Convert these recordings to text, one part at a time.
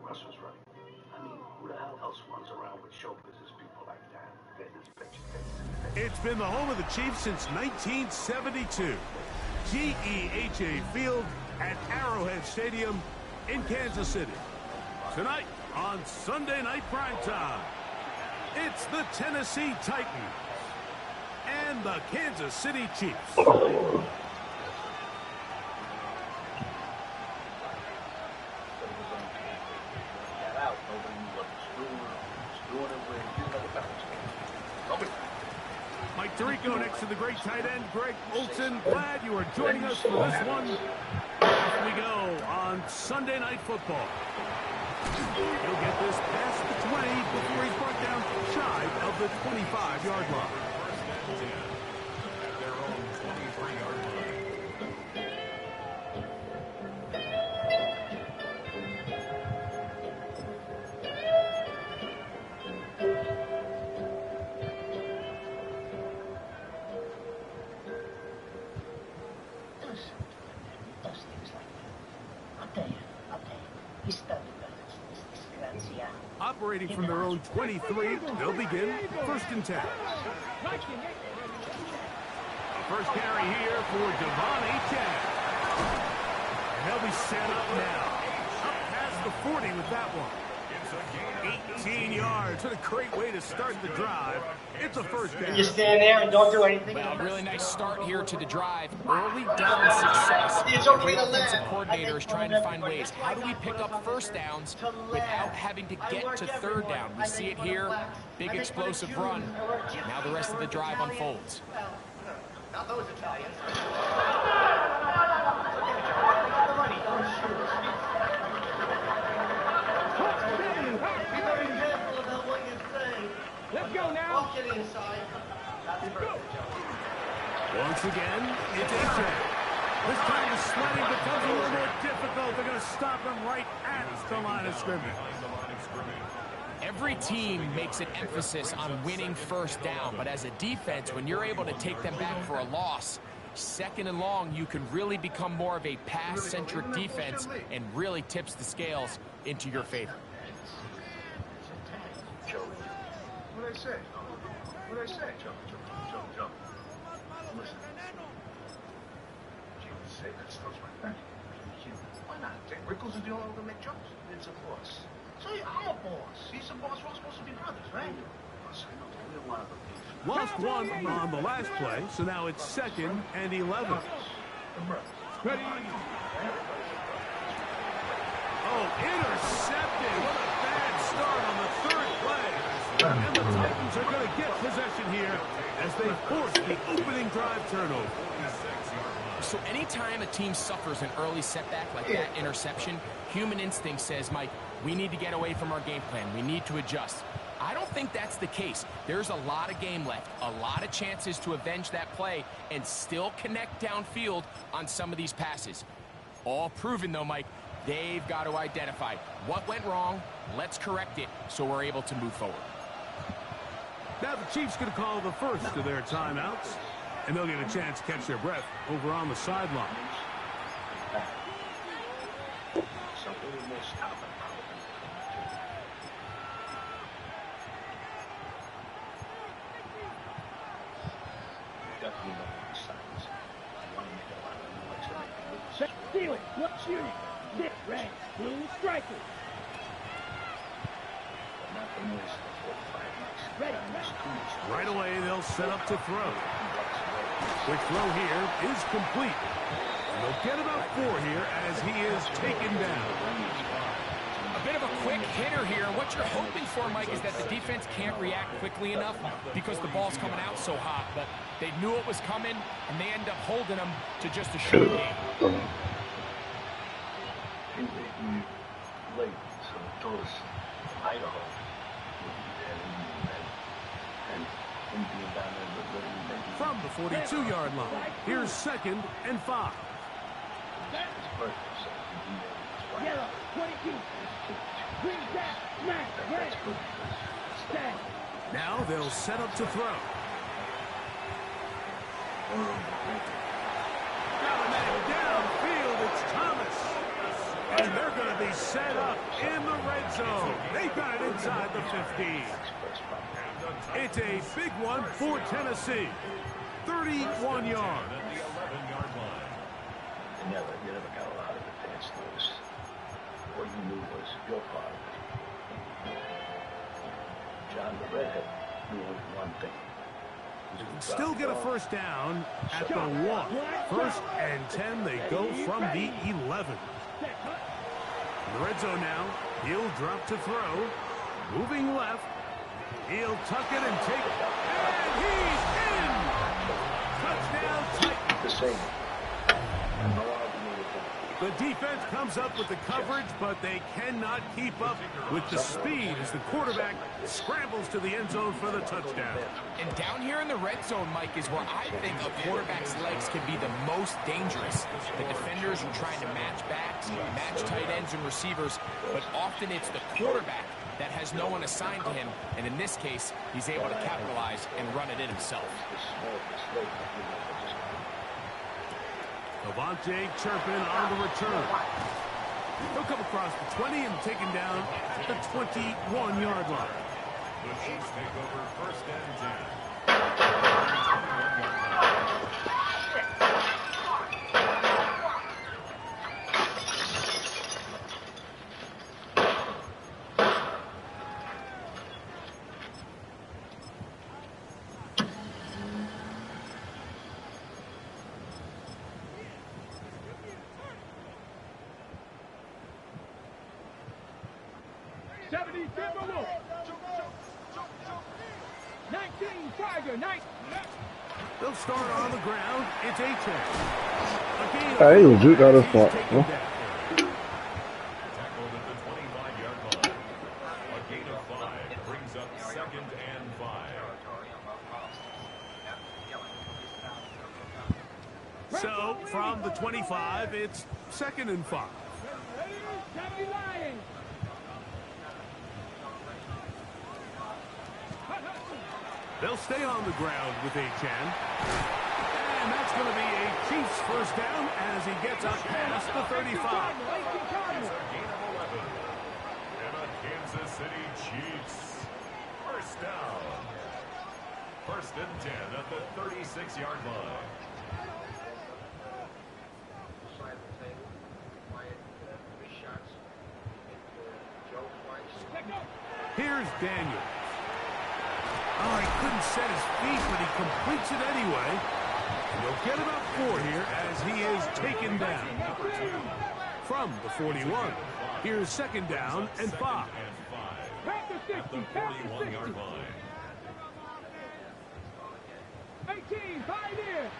Russell's right. I mean, who the hell else runs around with chauffeurs as people like that? It's been the home of the Chiefs since 1972. GEHA Field at Arrowhead Stadium in Kansas City. Tonight on Sunday Night Primetime, it's the Tennessee Titans and the Kansas City Chiefs. Mike Tirico next to the great tight end, Greg Olson. Glad you are joining us for this one. Off we go on Sunday Night Football. He'll get this past the 20 before he's brought down shy of the 25-yard line. Their own 23-yard line. Operating from their own 23, they'll begin first and 10. A first carry here for Devon Achane. And they'll be set up now. Up past the 40 with that one. 18 yards. What a great way to start the drive. It's a first down. You stand there and don't do anything. Well, really nice start here to the drive. Early down success. The offensive coordinator is trying to find ways. How do we pick up first downs without having to get to third down? We see it here. Big explosive run. Now the rest of the drive unfolds. Not those Italians. Let's go now. Once again, it's Achane. This time the sledding becomes a little more difficult. They're going to stop him right at the line of scrimmage. Every team makes an emphasis on winning first down, but as a defense, when you're able to take them back for a loss, second and long, you can really become more of a pass-centric defense and really tips the scales into your favor. What did I say? What did I say? Jump. Listen. You would say that stuff's my back. Why not? Rickles is the only one to make jumps. It's a boss. So I'm a boss. He's a boss. We're supposed to be brothers, right? Lost one on the last play, so now it's 2nd and 11. Ready? Oh, intercepted. What a bad start on the 3rd play. And the Titans are going to get possession here as they force the opening drive turnover. So anytime a team suffers an early setback like that interception, human instinct says, Mike, we need to get away from our game plan. We need to adjust. I don't think that's the case. There's a lot of game left, a lot of chances to avenge that play and still connect downfield on some of these passes. All proven, though, Mike, they've got to identify what went wrong. Let's correct it so we're able to move forward. Now the Chiefs going to call the first of their timeouts, and they'll get a chance to catch their breath over on the sideline. Steal it. Let's shoot it. This rank. Blue striker. Right away, they'll set up to throw. Quick throw here is complete. And they'll get about 4 here as he is taken down. A bit of a quick hitter here. What you're hoping for, Mike, is that the defense can't react quickly enough because the ball's coming out so hot. But they knew it was coming, and they end up holding them to just a short game. From the 42-yard line, here's 2nd and 5. Yellow, 22. Bring that, smack, red. Stand. Now they'll set up to throw. got a man downfield. It's Thomas. And they're going to be set up in the red zone. They've got it inside the 15. It's a big one for Tennessee. 31 yards. You never got a lot of advance notice. What you knew was your part. John the Redhead knew only one thing. Still get a first down at the 1. 1st and 10. They go from the 11. In the red zone now. He'll drop to throw. Moving left. He'll tuck it and take it. And he's in! Touchdown Titans. The same. The defense comes up with the coverage, but they cannot keep up with the speed as the quarterback scrambles to the end zone for the touchdown. And down here in the red zone, Mike, is where I think a quarterback's legs can be the most dangerous. The defenders are trying to match backs, match tight ends and receivers, but often it's the quarterback that has no one assigned to him, and in this case, he's able to capitalize and run it in himself. Devontae Turpin on the return. He'll come across the 20 and taken down at the 21-yard line. The Chiefs take over 1st and 70 Timberwolves. 19 Tiger Knight. They'll start on the ground. It's A-Chain. Aí o Gil era só. Tackled at the 25-yard line. A gain of 5 brings up 2nd and 5. So, from the 25, it's 2nd and 5. They'll stay on the ground with A-Chan. And that's going to be a Chiefs first down as he gets up past the 35. It's a gain of 11. And a Kansas City Chiefs. First down. 1st and 10 at the 36-yard line. Here's Daniel. Oh, he couldn't set his feet, but he completes it anyway. And he'll get about 4 here as he is taken down. From the 41, here's 2nd down and 5. At the 41-yard line. 18, 5 here.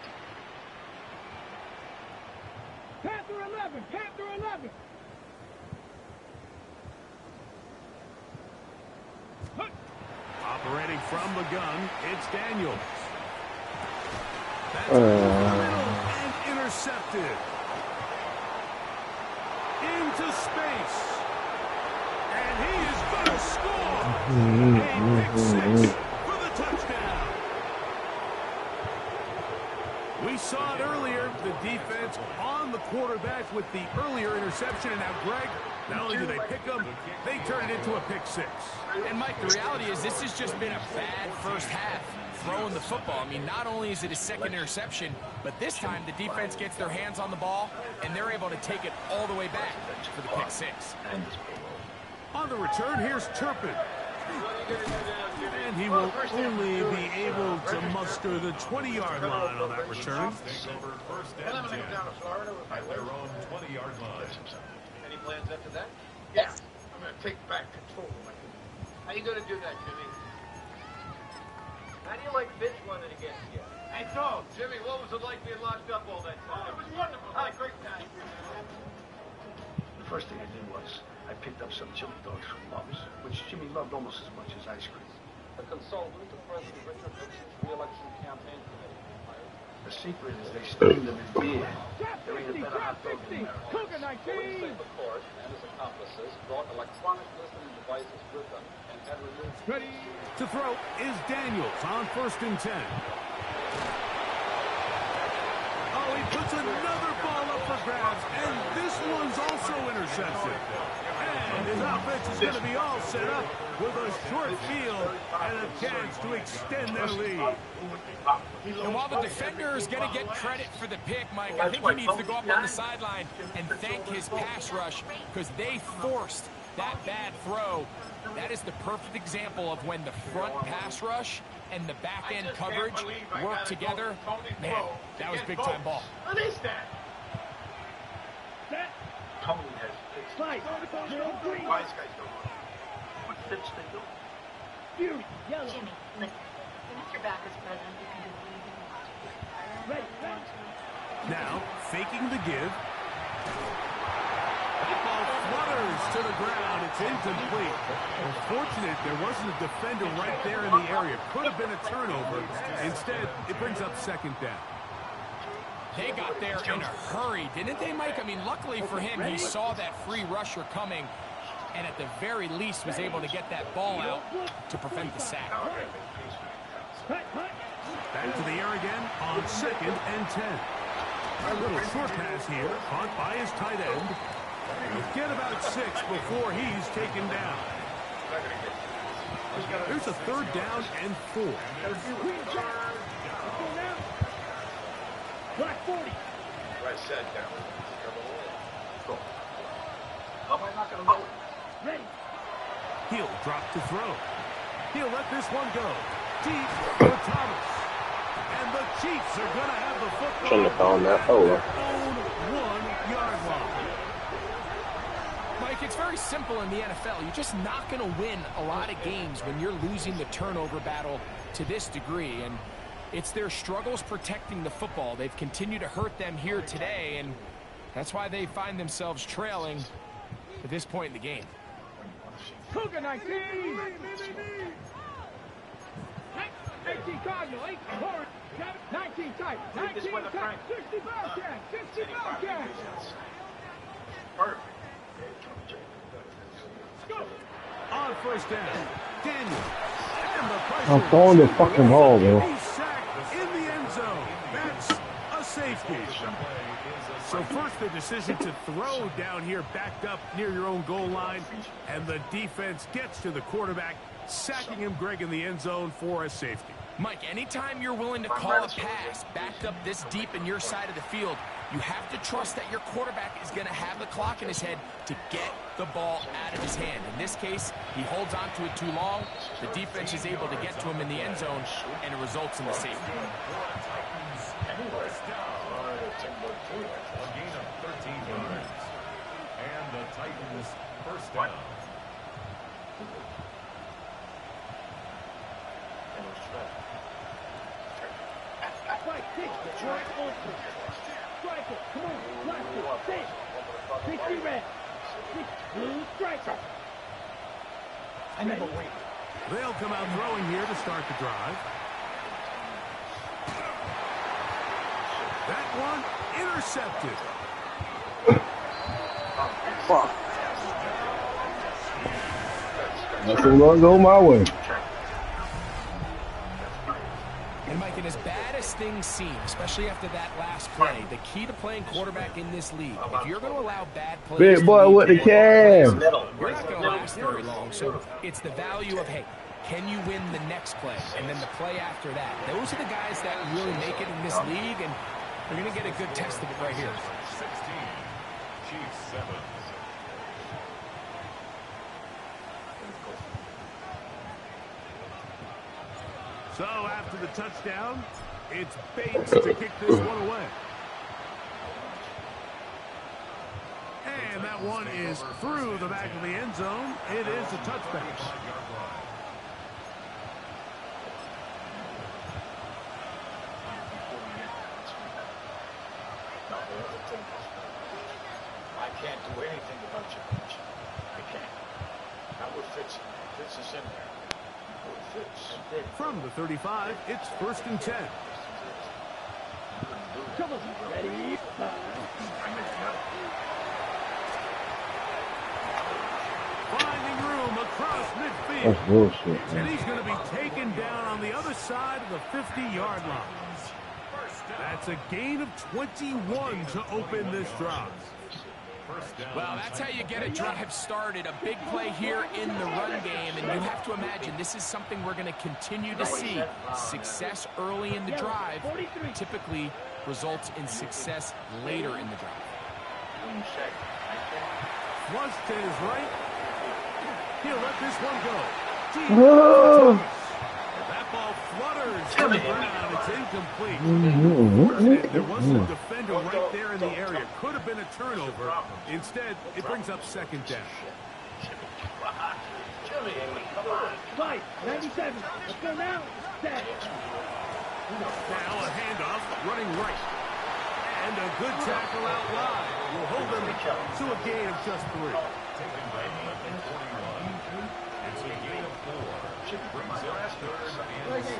Panther 11, Panther 11. Operating from the gun, it's Daniels. That's and intercepted. Into space. And he is going to score. A pick 6 for the touchdown. We saw it earlier, the defense on the quarterback with the earlier interception. And now, Greg, not only do they pick them, they turn it into a pick 6. And, Mike, the reality is this has just been a bad first half throwing the football. I mean, not only is it a 2nd interception, but this time the defense gets their hands on the ball, and they're able to take it all the way back for the pick 6. On the return, here's Turpin. And he will only be able to muster the 20-yard line on that return. Take over 1st and 10 at their own 20-yard line. Any plans after that? Yeah, I'm going to take back control. How you gonna do that, Jimmy? How do you like Vince running against you? Hey, so, Jimmy, what was it like being locked up all that time? It was wonderful. I had a great time. The first thing I did was I picked up some chili dogs from Love's, which Jimmy loved almost as much as ice cream. A consultant to President Richard Nixon's re-election campaign committee. The secret is they steam them in beer. There ain't a better hot dog than America. Cougar 19. Police the court and his accomplices brought electronic listening devices with them and had removed. Ready. To throw is Daniels on 1st and 10. Oh, he puts another ball up for grabs, and this one's also intercepted. And his offense is going to be all set up with a short field and a chance to extend their lead. And while the defender is going to get credit for the pick, Mike, I think he needs to go up on the sideline and thank his pass rush because they forced that bad throw. That is the perfect example of when the front pass rush and the back end coverage work together. Man, that was big-time ball. What is that? Tony has fixed it. Why is guys doing it? What fits they do? Fury, yellow. Jimmy, listen. Even if your back is president, you can do anything you want to. Ready. Now, faking the give. The ball flutters to the ground. It's incomplete. Unfortunate there wasn't a defender right there in the area. Could have been a turnover. Instead, it brings up second down. They got there in a hurry, didn't they, Mike? I mean, luckily for him, he saw that free rusher coming and at the very least was able to get that ball out to prevent the sack. Back to the air again on 2nd and 10. A little short pass here, caught by his tight end. He'll get about 6 before he's taken down. Here's a 3rd down and 4. Black 40. Right set down. Go. How am I not going to go? Ready. He'll drop to throw. He'll let this one go. Deep for Thomas. And the Chiefs are going to have the football. Shouldn't have called that. Oh, well. Own 1-yard line. Mike, it's very simple in the NFL. You're just not going to win a lot of games when you're losing the turnover battle to this degree. And it's their struggles protecting the football. They've continued to hurt them here today, and that's why they find themselves trailing at this point in the game. Cougar 19. 18 Cardinal, 8 Horn, 19 Tight, 19 Tight, 60 Bobcat, 60 Bobcat. Perfect. On 1st down, Daniel. And the pressure. I'm throwing this fucking ball, bro. He's sacked in the end zone. That's a safety. So first the decision to throw down here backed up near your own goal line. And the defense gets to the quarterback, sacking him, Greg, in the end zone for a safety. Mike, anytime you're willing to call a pass backed up this deep in your side of the field, you have to trust that your quarterback is going to have the clock in his head to get the ball out of his hand. In this case, he holds on to it too long. The defense is able to get to him in the end zone, and it results in the safety. A gain of 13 yards. And the Titans 1st down. Fight, kick, right open. Striker, come on, left it, six. 60 red, 6 blue striker. I never wait. They'll come out throwing here to start the drive. That one intercepted. Fuck. Nothing gonna go my way. And Mike, and as bad as things seem, especially after that last play, the key to playing quarterback in this league, if you're going to allow bad plays, Big boy with the cam. you're not going to last very long. So it's the value of, hey, can you win the next play? And then the play after that. Those are the guys that really make it in this league, and they're going to get a good test of it right here. 16. Chiefs 7. So after the touchdown, it's Bates to kick this one away. And that one is through the back of the end zone. It is a touchback. I can't do anything about your coach. I can't. That would Fitz is in there. From the 35, it's 1st and 10. Come on, ready, Finding room across midfield. That's bullshit, And man. he's going to be taken down on the other side of the 50-yard line. 1st That's a gain of 21 to open this drive. Well, that's how you get a drive started. A big play here in the run game, and you have to imagine this is something we're going to continue to see. Success early in the drive typically results in success later in the drive. Flush to his right. He'll let this one go. That ball flutters to the ground. It's incomplete. There wasn't a defender right there in the area. Could have been a turnover. Instead, it brings up second down. Right, 97. Let's go now. Set. Now a handoff, running right. And a good tackle out wide will hold them to a gain of just 3. It's a gain of 4. Brings up 3rd and 6.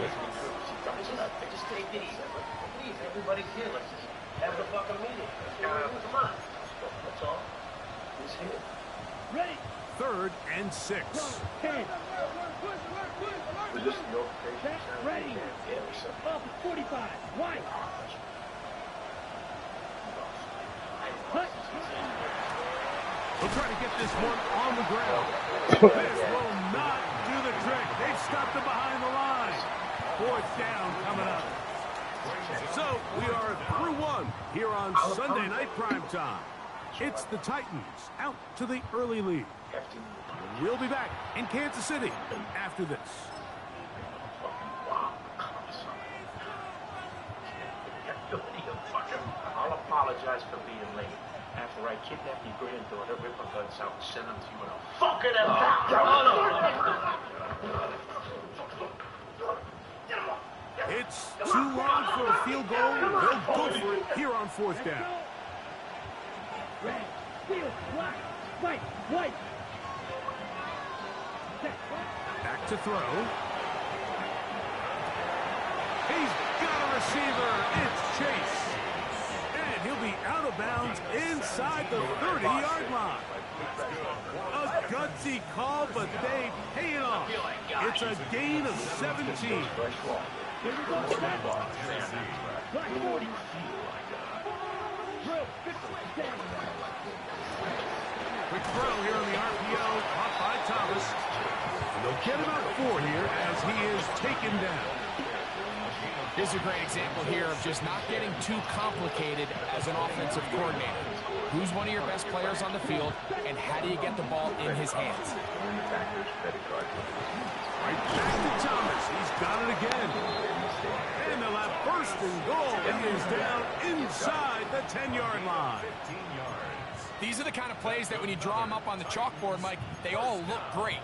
Just take it easy. Please, everybody's here. Let's just have the fucking meeting. Come on. That's all. Who's here? Ready. 3rd and 6. 10. Was this the notification? Set. Ready. Up at 45. White. Cut. We'll try to get this one on the ground. This will not do the trick. They've stopped him behind the line. 4th down coming up. So we are through 1 here on Sunday Night Primetime. It's the Titans out to the early lead. We'll be back in Kansas City after this. I'll apologize for being late. After I kidnapped your granddaughter, rip her guts out, and send them to you in a fucking It's too long for a field goal. They'll go for it here on 4th down. Red. Field. Black. White. White. Back to throw. He's got a receiver. It's Chase. And he'll be out of bounds inside the 30-yard line. A gutsy call, but they pay it off. It's a gain of 17. Here we go. Black 40. Quick throw here on the RPO, caught by Thomas. And they'll get about 4 here as he is taken down. Here's a great example here of just not getting too complicated as an offensive coordinator. Who's one of your best players on the field, and how do you get the ball in his hands? Right back to Thomas. He's got it again. And they'll have 1st and goal. He is down inside the 10-yard line. These are the kind of plays that when you draw them up on the chalkboard, Mike, they all look great.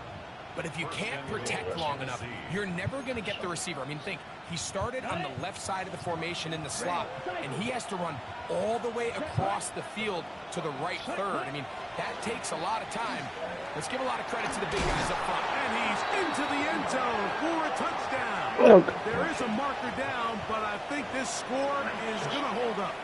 But if you can't protect long enough, you're never going to get the receiver. I mean, think, he started on the left side of the formation in the slot, and he has to run all the way across the field to the right third. I mean, that takes a lot of time. Let's give a lot of credit to the big guys up front. And he's into the end zone for a touchdown. There is a marker down, but I think this score is going to hold up.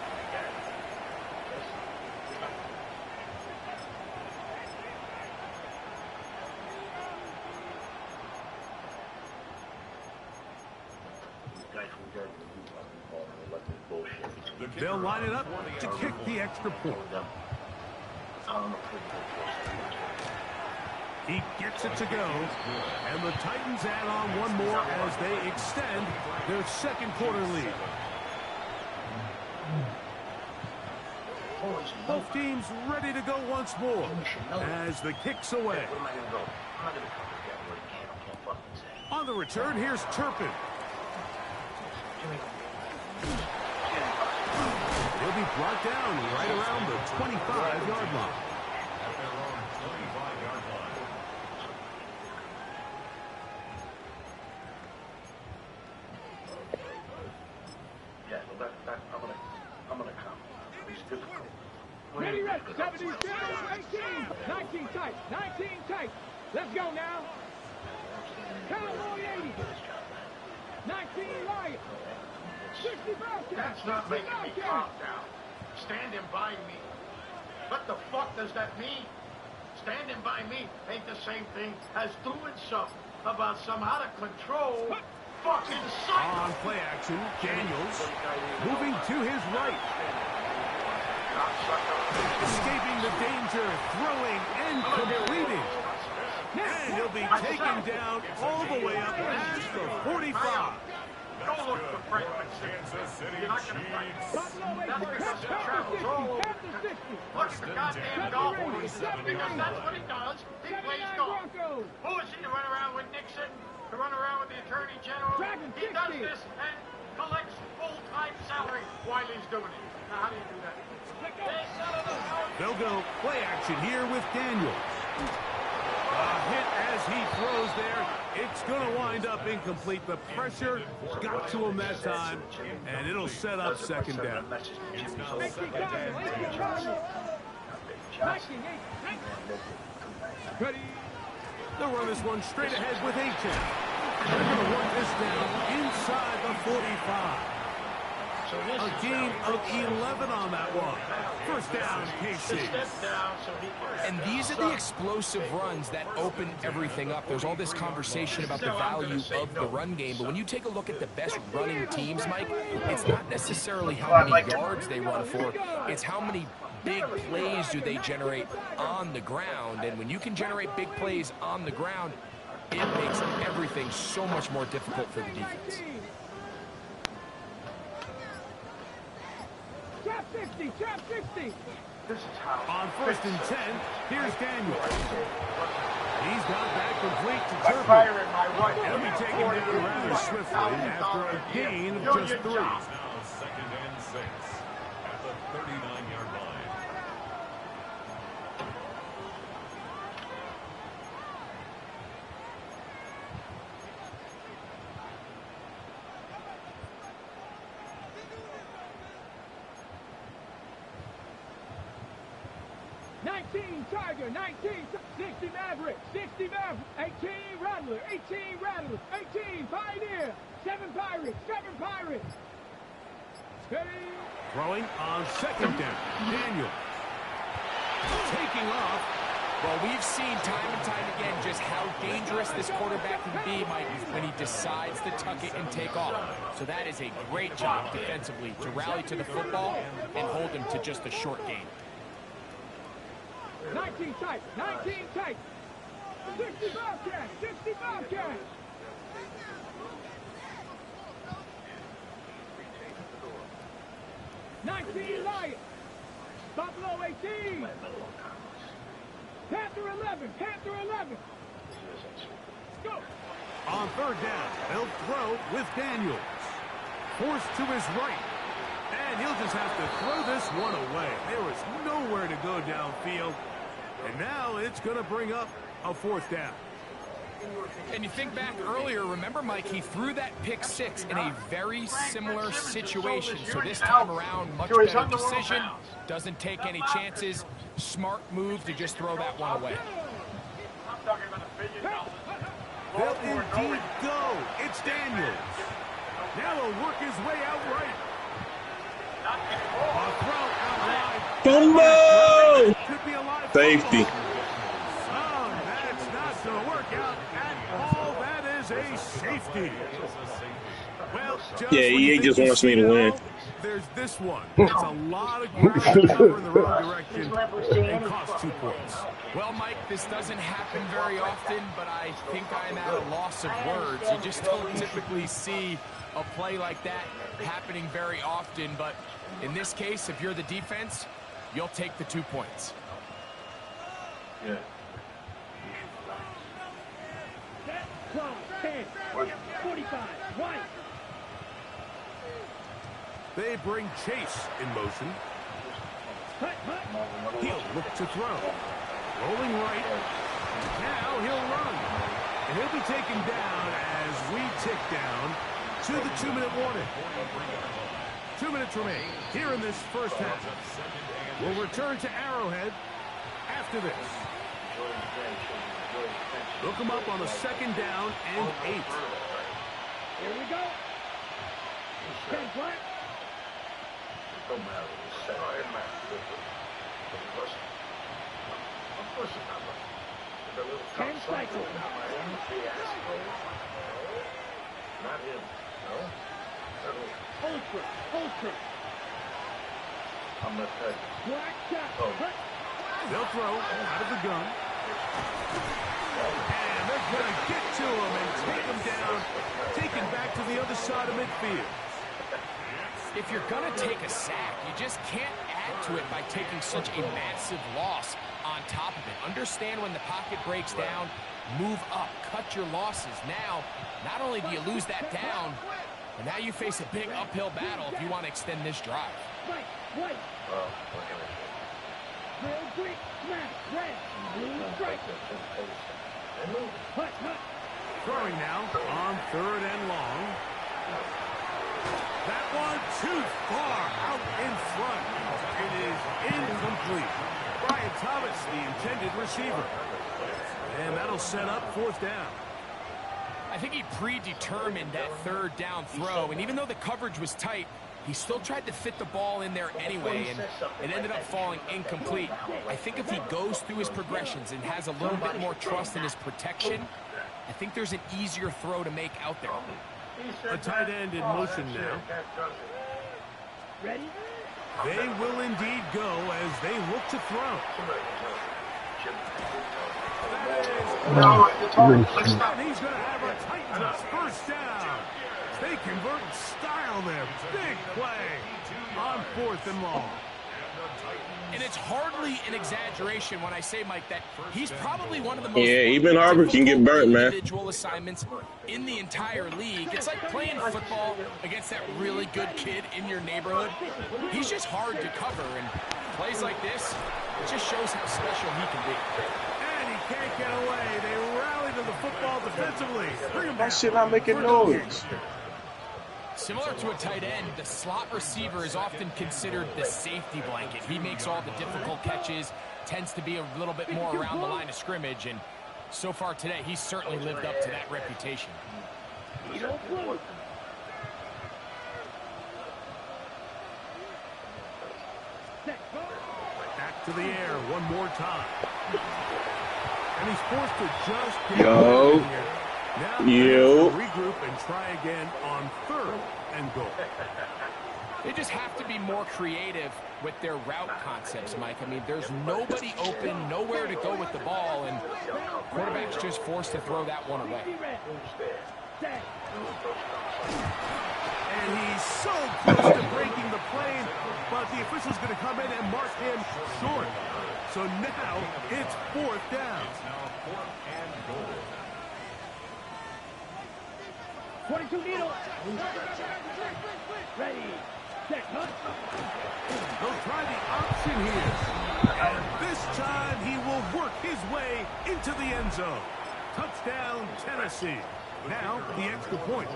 They'll line it up to kick the extra point. He gets it to go, and the Titans add on 1 more as they extend their 2nd quarter lead. Both teams ready to go once more as the kick's away. On the return, here's Turpin. He'll be brought down right around the 25-yard line. Yeah, well, I'm gonna come. It's difficult. Ready, ready. 17, 18. 19 tight. 19 tight. Let's go now. Cowboy 80. 19 Lion. 65. That's not making me calm down. Standing by me. What the fuck does that mean? Standing by me ain't the same thing as doing something about some out of control fucking psycho. On play action, Daniels moving to his right. Escaping the danger, throwing and completing. And he'll be taken down all the way up past the 45. Don't look for Frank Kansas City You're not going to find Chiefs. That's because he travels all over. Look at the goddamn golf course. Because that's what he does. He plays golf. Who is he to run around with Nixon? To run around with the Attorney General? He does this and collects full-time salary while he's doing it. Now, how do you do that? They'll go play action here with Daniels. A hit as he throws there. It's going to wind up incomplete. The pressure got to him that time, and it'll set up second down. They'll run this one straight ahead with H.M. They're going to run this down inside the 45. A gain of 11 on that one. First down, KC. And these are the explosive runs that open everything up. There's all this conversation about the value of the run game, but when you take a look at the best running teams, Mike, it's not necessarily how many yards they run for, it's how many big plays do they generate on the ground. And when you can generate big plays on the ground, it makes everything so much more difficult for the defense. Trap 60, trap 60. On first and 10, here's Daniels. He's got that complete to Turpin. He'll be taken down rather swiftly after a gain of just 3. Now second and 6 at the 39-yard line. Tiger, 19, 60 Maverick, 60 Maverick, 18 Rattler, 18 Rattler, 18 Pioneer, 7 Pirates, 7 Pirates. Steady. Throwing on second down, Daniel. Taking off. Well, we've seen time and time again just how dangerous this quarterback can be, Mike, when he decides to tuck it and take off. So that is a great job defensively to rally to the football and hold him to just a short gain. 19 tight, 19 tight. 60 Bobcat, 60 Bobcat. Lion. Buffalo 18. Panther 11, Panther 11. Go. On third down, they'll throw with Daniels. Forced to his right. And he'll just have to throw this one away. There is nowhere to go downfield. And now it's going to bring up a fourth down. And you think back earlier, remember, Mike, he threw that pick 6 in a very similar situation. So this time around, much better decision. Doesn't take any chances. Smart move to just throw that one away. They'll indeed go. It's Daniels. Now he'll work his way out right. A throw out wide. Fumble! Could be a live Safety. Oh, that's not going to work out at all. That is a safety. Well, Yeah, EA just wants me to win. There's this one. It's a lot of ground to cover in the wrong direction and cost 2 points. Well, Mike, this doesn't happen very often, but I think I'm at a loss of words. You just don't typically see a play like that happening very often, but in this case, if you're the defense, you'll take the 2 points. Yeah. 12, 10, 45, white. They bring Chase in motion. Hut, hut. He'll look to throw. Rolling right. Now he'll run. And he'll be taken down as we tick down to the 2-minute warning. 2 minutes remain here in this first half. We'll return to Arrowhead after this. They'll come up on a second down and 8. Here we go. 10 flat. Don't matter. It matters. 10 cycles. Not him. Full turn. I'm going to tell you. Black shot. They'll throw out of the gun. And they're going to get to him and take him down, take him back to the other side of midfield. If you're going to take a sack, you just can't add to it by taking such a massive loss on top of it. Understand when the pocket breaks down, move up, cut your losses. Now, not only do you lose that down, but now you face a big uphill battle if you want to extend this drive. Right. Well, look at it. Real quick. Smash. Red. Blue strike. Hut. Throwing now on 3rd and long. That one too far out in front. It is incomplete. Brian Thomas, the intended receiver. And that'll set up 4th down. I think he predetermined that 3rd down throw, and even though the coverage was tight, he still tried to fit the ball in there anyway, and it ended up falling incomplete. I think if he goes through his progressions and has a little bit more trust in his protection, I think there's an easier throw to make out there. A tight end in motion now. Ready? They will indeed go as they look to throw. And he's going to have a Titans 1st down. They convert in style there. Big play on 4th and long. And it's hardly an exaggeration when I say, Mike, that he's probably one of the most even Harvard can get burnt, man. Individual assignments in the entire league. It's like playing football against that really good kid in your neighborhood. He's just hard to cover, and plays like this, it just shows how special he can be. And he can't get away. They rally to the football defensively. Bring him back. That shit not making noise. Similar to a tight end, the slot receiver is often considered the safety blanket. He makes all the difficult catches, tends to be a little bit more around the line of scrimmage, and so far today, he's certainly lived up to that reputation. Back to the air one more time. And he's forced to just get Yo. here. Now regroup and try again on 3rd and goal. They just have to be more creative with their route concepts, Mike. I mean, there's nobody open, nowhere to go with the ball, and quarterback's just forced to throw that one away. And he's so close to breaking the plane, but the official's going to come in and mark him short. So now it's 4th down. 22 needle. Ready. Set. They'll try the option here. And this time he will work his way into the end zone. Touchdown, Tennessee. Now the extra point.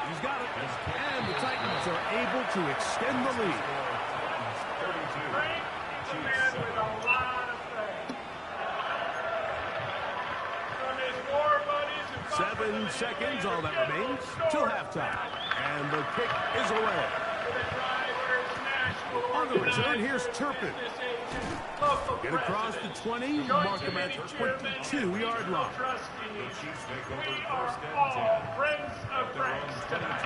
He's got it. And the Titans are able to extend the lead. 7 seconds, all that remains, till halftime. And the kick is away. On the return, here's Turpin. Get across the 20, mark him at the 22-yard line. We are all friends of friends tonight.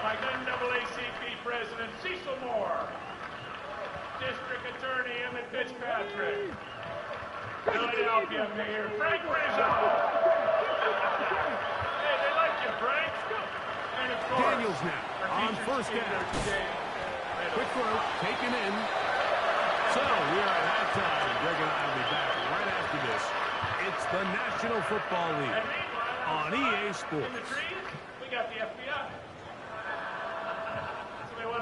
Like NAACP President Cecil Moore, District Attorney Emmett Fitzpatrick, Philadelphia Mayor Frank Rizzo. Hey, they like you, Frank. And of course, Daniels now on 1st down. Quick throw, taken in. So we are at halftime. Greg and I will be back right after this. It's the National Football League on EA Sports. in the trees, we got the FBI.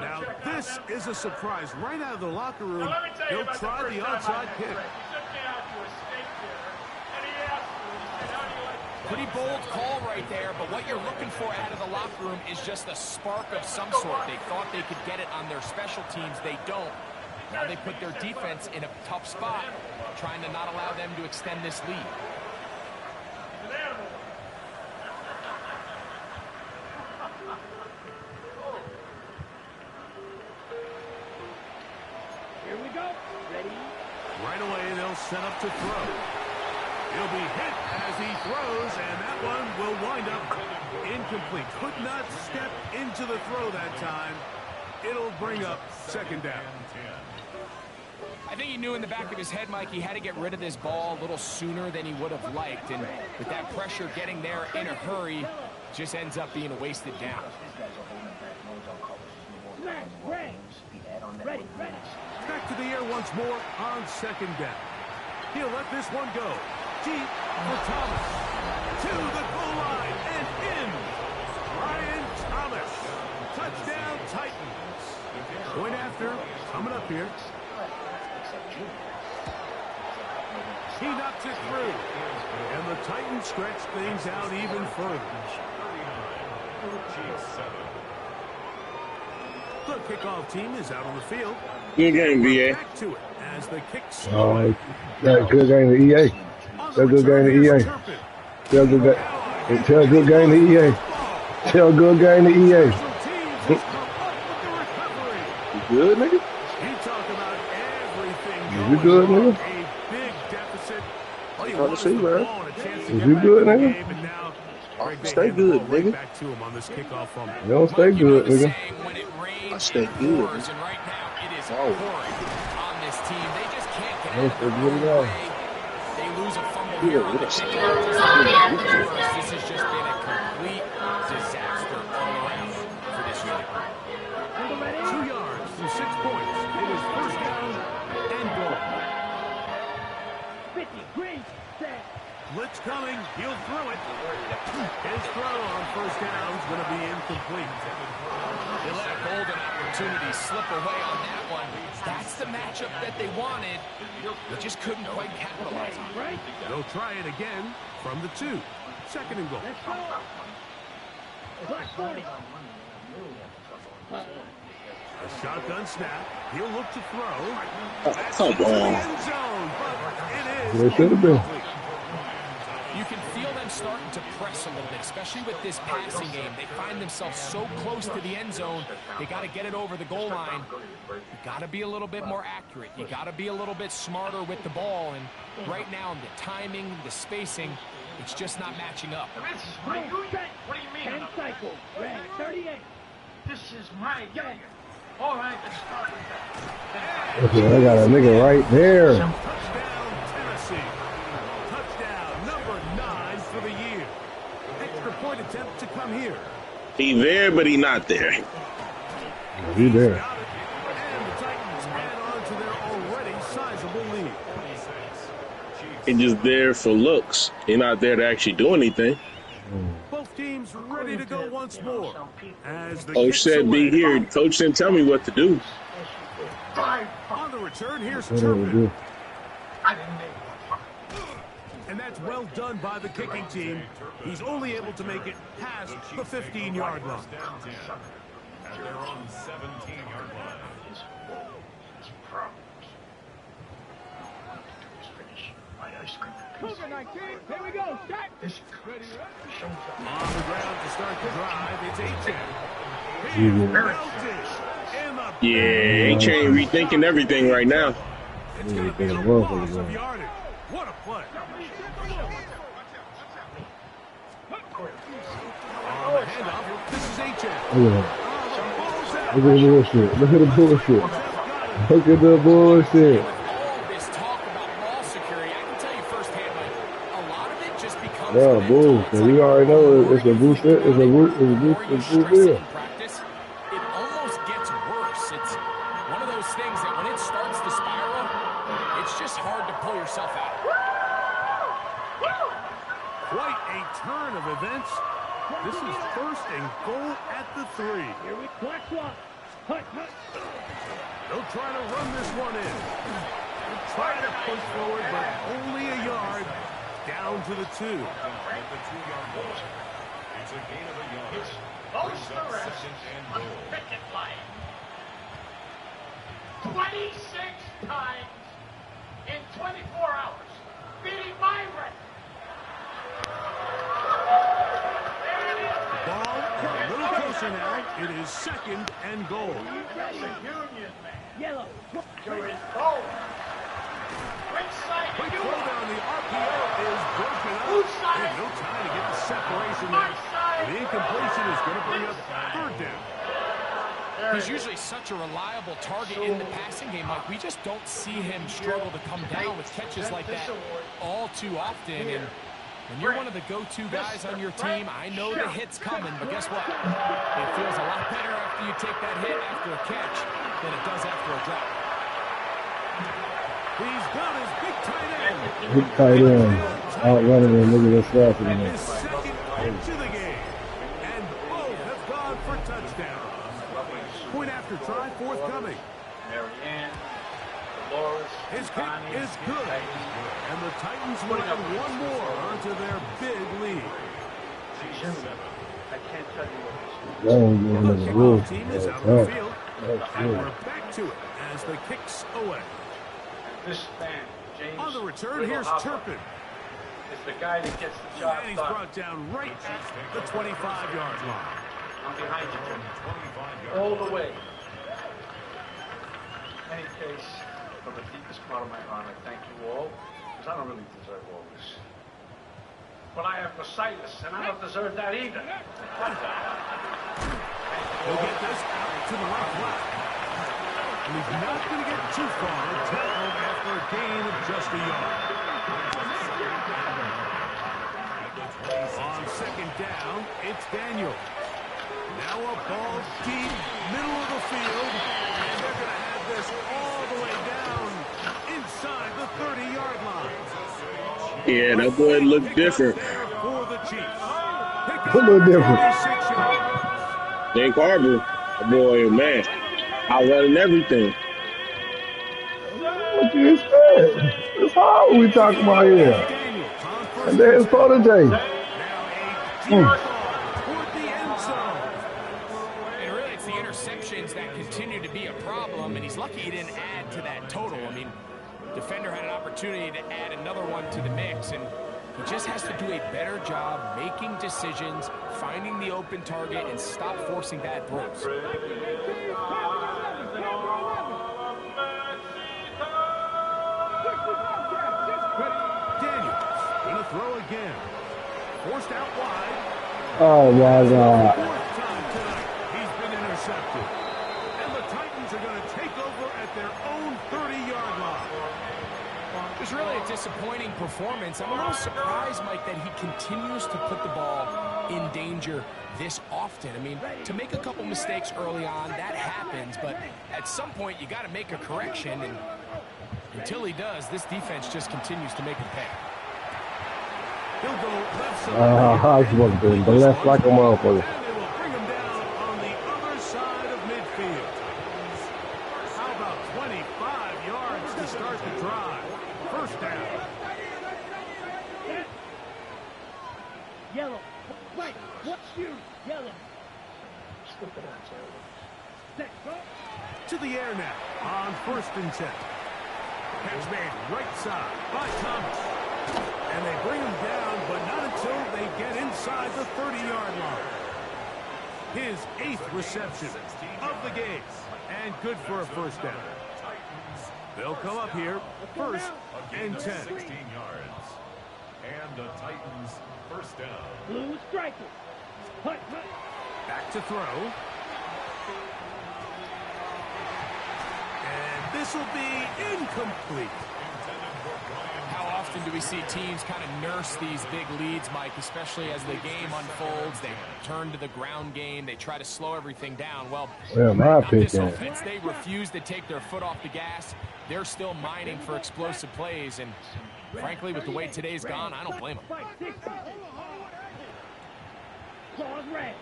Now this is a surprise. Right out of the locker room, Now, let me tell you he'll about try the onside kick. He took me out to a steak dinner, and he asked me, he said, how do you like the Pretty bold call right there, but what you're looking for out of the locker room is just a spark of some sort. They thought they could get it on their special teams. They don't. Now they put their defense in a tough spot, trying to not allow them to extend this lead. Here we go. Ready. Right away, they'll set up to throw. He'll be hit as he throws, and that one will wind up incomplete. Could not step into the throw that time. It'll bring up second down. I think he knew in the back of his head, Mike, he had to get rid of this ball a little sooner than he would have liked. And with that pressure getting there in a hurry, just ends up being a wasted down. Back to the air once more on second down. He'll let this one go. Deep for Thomas. To the goal line and in. Brian Thomas. Touchdown Titans. Point after. Coming up here. He knocks it through. And the Titans stretch things out even further. The kickoff team is out on the field. Good game, VA. Back to it as the kicks. That's a good game to EA. That's a good game to EA. Tell good game to EA. Tell good game to EA. You good, nigga? You good, nigga? Hard to see, man. Is you good, nigga? Stay good, nigga. You don't stay good, nigga. I stay good. And right now it is pouring on this team. They just can't get They lose a fumble here. This has just been a complete disaster all around for this unit. 2 yards from 6 points. It is first down and goal. 50, green, set. Blitz coming. He'll throw it. His throw on first down is going to be incomplete. They let a golden opportunity slip away on that one. That's the matchup that they wanted. They just couldn't quite capitalize on it. They'll try it again from the 2. Second and goal. A shotgun snap. He'll look to throw. Come on. They should have been. You can feel them starting to press a little bit, especially with this passing game. They find themselves so close to the end zone, they got to get it over the goal line. You got to be a little bit more accurate. You got to be a little bit smarter with the ball. And right now, the timing, the spacing, it's just not matching up. This is my union. What do you mean? 10 cycles, red, 38. This is my union. All right, let's start with that. Okay, I got a nigga right there. Touchdown, Tennessee. Touchdown number 9 for the year. Extra point attempt to come here. He there, but he not there. He there. And the Titans add on to their already sizable lead. He just there for looks. He not there to actually do anything. Both teams ready to go once more. As the Coach said be here. Coach didn't tell me what to do. On the return, here's Turpin. And that's well done by the kicking team. He's only able to make it past the 15-yard line. At their own 17-yard line. Cougar 19, here we go, set. On the ground to start the drive, it's A-Chain. Yeah, A-Chain rethinking everything right now. It's going to be a loss of yardage. What a play. On the handoff, this is A-Chain. Look at the bullshit. Look at the bullshit. Look at the bullshit. Yeah, bull. So you already know it's a boost. It's a boost. It's a boost. Practice, it almost gets worse. It's one of those things that when it starts to spiral, it's just hard to pull yourself out. Quite a turn of events. This is first and goal at the 3. Here we go. They'll try to run this one in. They'll try to push forward, but only a yard. Down to the 2. At the 2-yard line. It's a gain of a yard. Most the rest on the picket line. 26 times in 24 hours. Beating my record. Ball a little closer now. It is second and goal. That's a union man. Yellow. To his goal. Quick throw down, the RPO is broken up. And no time to get the separation there. The incompletion is going to bring up third down. He's usually such a reliable target in the passing game. Like, we just don't see him struggle to come down with catches like that all too often. And when you're one of the go-to guys on your team, I know the hit's coming, but guess what? It feels a lot better after you take that hit after a catch than it does after a drop. He's got his big tight end. Big tight end. Out running him. Look at this stuff. And his second into the game. And both have gone for touchdowns. Point after try, forthcoming. His kick is good. And the Titans will add one more onto their big lead. I can't tell you what this is. The kickoff team is out of the field. And we're back to it as the kick's away. This man, James. On the return, here's Turpin. It's the guy that gets the job And he's done. brought down right at the 25-yard line. I'm behind you, Jim. All the way. In any case, from the deepest part of my heart, I thank you all, because I don't really deserve all this. But I have bursitis, and I don't deserve that either. He'll get this out to the right flat. And he's not going to get too far. Tackled after a gain of just a yard. On second down, it's Daniel. Now a ball deep, middle of the field, and they're going to have this all the way down inside the 30-yard line. Yeah, that boy looked different. For the Chiefs. A little different. Dan Carver, that boy, man, outrunning everything. What you expect? It's hard we talking about here. And then his protege. That continue to be a problem, and he's lucky he didn't add to that total. I mean, defender had an opportunity to add another one to the mix, and he just has to do a better job making decisions, finding the open target, and stop forcing bad throws. Daniels gonna throw again. Forced out wide. Oh my God. Fourth time tonight, he's been intercepted. And the Titans are going to take over at their own 30-yard line. Just really a disappointing performance. I'm a little surprised, Mike, that he continues to put the ball in danger this often. I mean, to make a couple mistakes early on, that happens, but at some point you got to make a correction, and until he does, this defense just continues to make him pay. He'll go left side. I was supposed to be the left like a motherfucker. And they will bring him down on the other side of midfield. How about 25 yards to start the drive? First down. Yellow. Right. What's you? Yellow. To the air now on 1st and 10. Catch made right side by Thomas. And they bring him down, but not until they get inside the 30-yard line. His 8th reception of the game. And good for a first down. They'll come up here, 1st and 10. 16 yards. And the Titans first down. Blue striker. Hut, hut. Back to throw. And this will be incomplete. How often do we see teams kind of nurse these big leads, Mike, especially as the game unfolds? They turn to the ground game. They try to slow everything down. Well, my this opinion. offense, they refuse to take their foot off the gas. They're still mining for explosive plays, and frankly, with the way today's gone, I don't blame them. Claws red.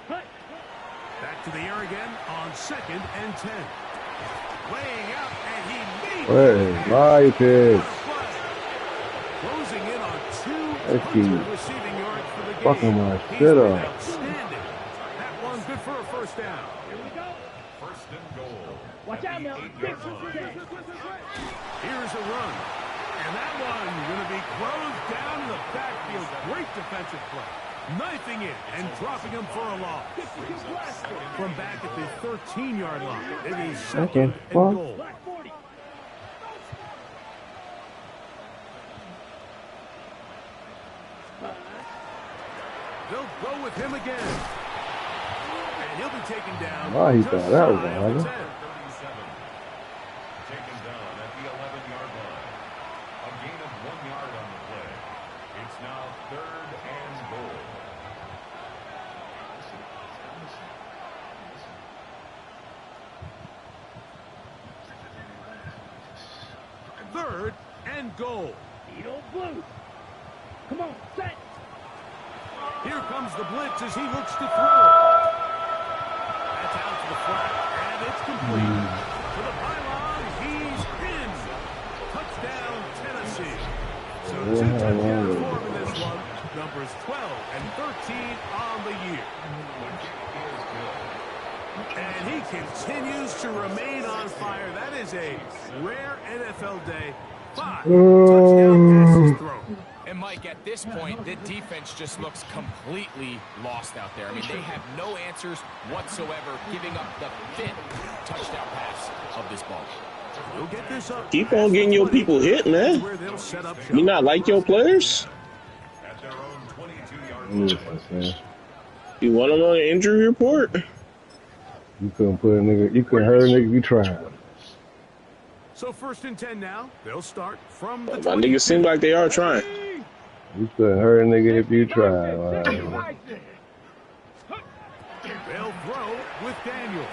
Hut. Back to the air again on 2nd and 10. Laying out, and he made Hey, my pick. Closing in on 200 Let's see. receiving yards for the game. Fucking my He's shit been up. outstanding. That one good for a first down. Here we go. First and goal. Watch out, Mel. Here's a run. And that one going to be closed down in the backfield. Great defensive play. Knifing it and dropping him for a loss. From back at the 13-yard line, it is 2nd and goal. with him again. And he'll be taken down. Why he thought that was a 37. Taken down at the 11-yard line. A gain of 1 yard on the play. It's now 3rd and goal. Third and goal. Edo blue. Come on, set. Here comes the blitz as he looks to throw. That's out to the flat, and it's complete. To the pylon, he's in. Touchdown, Tennessee. So 2 touchdowns for him in this one. Numbers 12 and 13 on the year. And he continues to remain on fire. That is a rare NFL day. 5 touchdown passes thrown. And Mike, at this point, the defense just looks completely lost out there. I mean, they have no answers whatsoever, giving up the 5th touchdown pass of this ball. We'll get this up. Keep on getting your people hit, man. You not like your players? At their own 22-yard line. You want them on an injury report? You couldn't put a nigga. You couldn't hurt a nigga if you tried. So 1st and 10 now. They'll start from the My niggas seem like they are trying. You couldn't hurt a nigga if you tried. They'll throw with Daniel.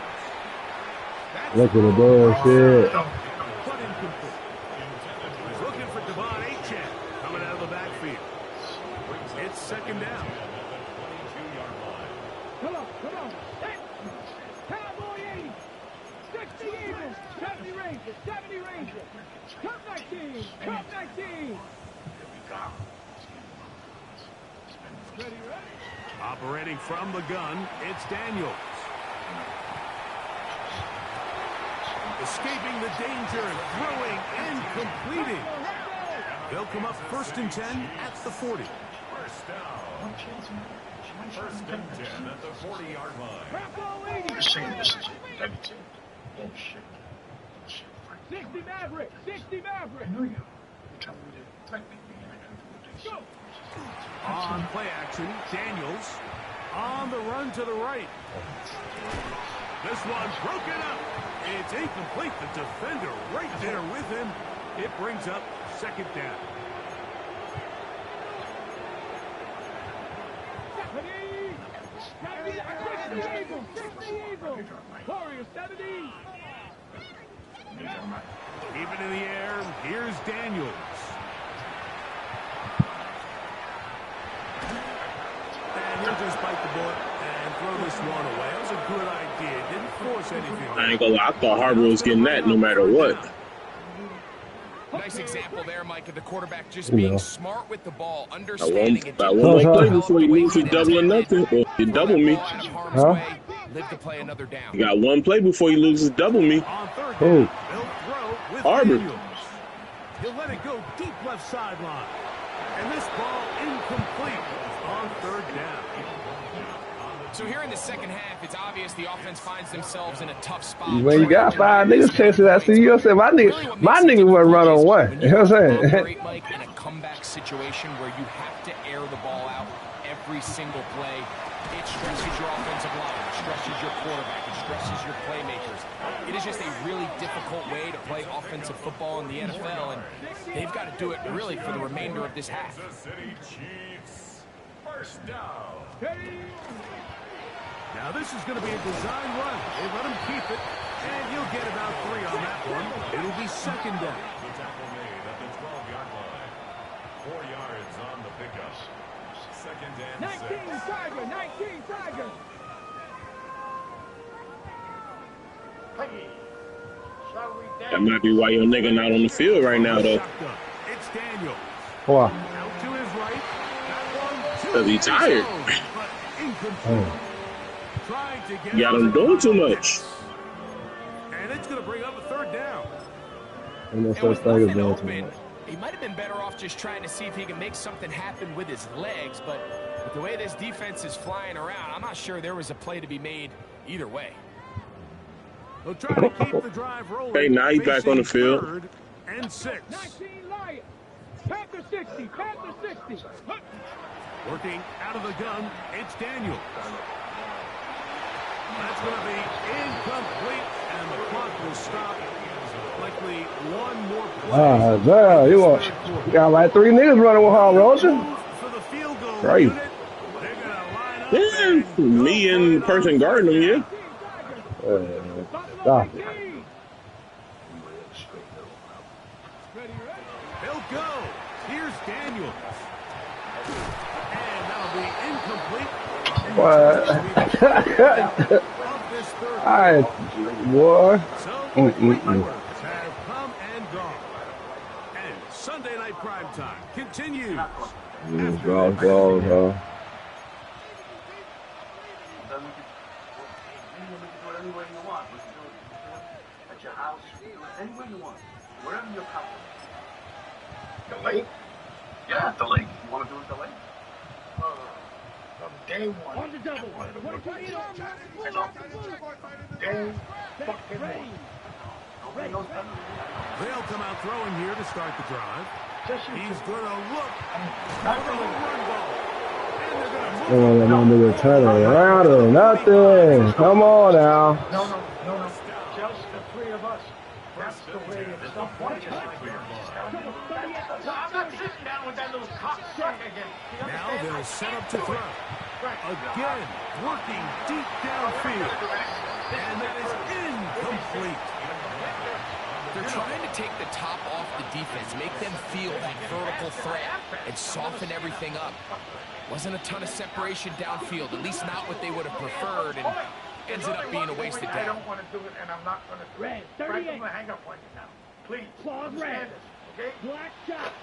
Look at the bullshit. But incomplete. He's looking for Devon Achane coming out of the backfield. It's 2nd down. Come on. Cowboy 80. 60 Eagles. 70 Rangers. 70 Rangers. Cup 19. Cup 19. Ready? Operating from the gun, it's Daniels. Escaping the danger, throwing and completing. They'll come up 1st and 10 at the 40. First down. 1st and 10 at the 40-yard line. You're saying this is 32. Oh, shit. 60 Maverick. 60 Maverick. I know you. You're telling me to technically Go. On play action, Daniels on the run to the right. This one broken up. It's incomplete. The defender right there with him. It brings up 2nd down. Warriors 70. Keep it in the air. Here's Daniels. And he'll just bite the bullet and throw this one away. That was a good idea. Didn't force anything. I ain't gonna lie. I thought Harbour was getting that no matter what. Nice example there, Mike, of the quarterback just being smart with the ball, understanding it. I won't play before you lose your double or nothing. Or you double me. Live to play another down. You got 1 play before you lose his double me. Oh. Harbour. He'll let it go deep left sideline. And this ball incomplete on 3rd down. So here in the 2nd half, it's obvious the offense finds themselves in a tough spot. When you got 5 niggas chasing that, see, you know what I'm saying? My nigga wouldn't run on 1. You know what I'm saying? Mike, in a comeback situation where you have to air the ball out every single play, it stresses your offensive line, it stresses your quarterback, it stresses your playmakers. It is just a really difficult way to play offensive football in the NFL, and they've got to do it really for the remainder of this half. Kansas City Chiefs. First down. Now this is going to be a design run. They let him keep it, and he'll get about 3 on that one. It'll be 2nd down. The tackle made at the 12-yard line. 4 yards on the pickup. 2nd and 19 6. Tiger. 19 Tiger. That might be why your nigga not on the field right now, though. It's Daniel. Why? Out to his right. That one, Because he's tired. but incomplete. Trying to get Got him doing too much. And it's going to bring up a 3rd down. Ain't no And such with thing as nothing doing too open, much. he might have been better off just trying to see if he can make something happen with his legs, but with the way this defense is flying around, I'm not sure there was a play to be made either way. They'll try to keep the drive rolling. Hey, now he's back on the field. 3rd and 6. 19 Lions. Panther 60. Panther 60. Working out of the gun, it's Daniel. That's going to be incomplete, and the clock will stop. Likely one more play. There, you got like 3 niggas running with Hall Rosen. Great. Yeah, me and person guarding them, Stop it. They'll go. Here's Daniels. And that'll be incomplete. What? Alright, boy. Have come and gone. And Sunday night primetime continues. Go. Anywhere you want. We can do it at your house. You can do it anywhere you want. Wherever you're comfortable. The lake? Yeah, the lake. You want to do it at the lake? From day one. On the double. Day fucking one. They'll come out throwing here to start the drive. He's going to look for the home run ball. No nigga turn around or nothing. Come on now. No. Just the 3 of us. That's the way it's done. I'm not sitting down with that little cocksucker again. Now they'll set up to throw. Again, working deep downfield. And that is incomplete. They're trying to take the top off the defense, make them feel that vertical threat, and soften everything up. Wasn't a ton of separation downfield, at least not what they would have preferred, and ends up being a wasted I down. don't want to do it, and I'm not going to do it. I'm going to hang up on you now. Please. Understand this, okay? Black shot.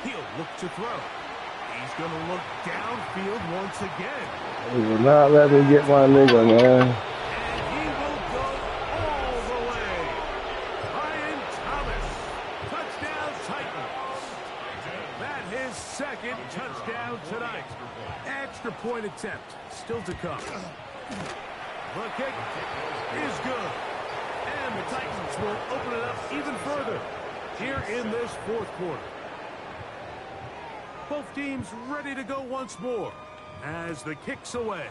He'll look to throw. He's going to look downfield once again. He will not let me get my nigga, man. And he will go all the way. Ryan Thomas. Touchdown Titans. That his second touchdown tonight. Extra point attempt still to come. The kick is good. And the Titans will open it up even further here in this fourth quarter. Both teams ready to go once more as the kick's away.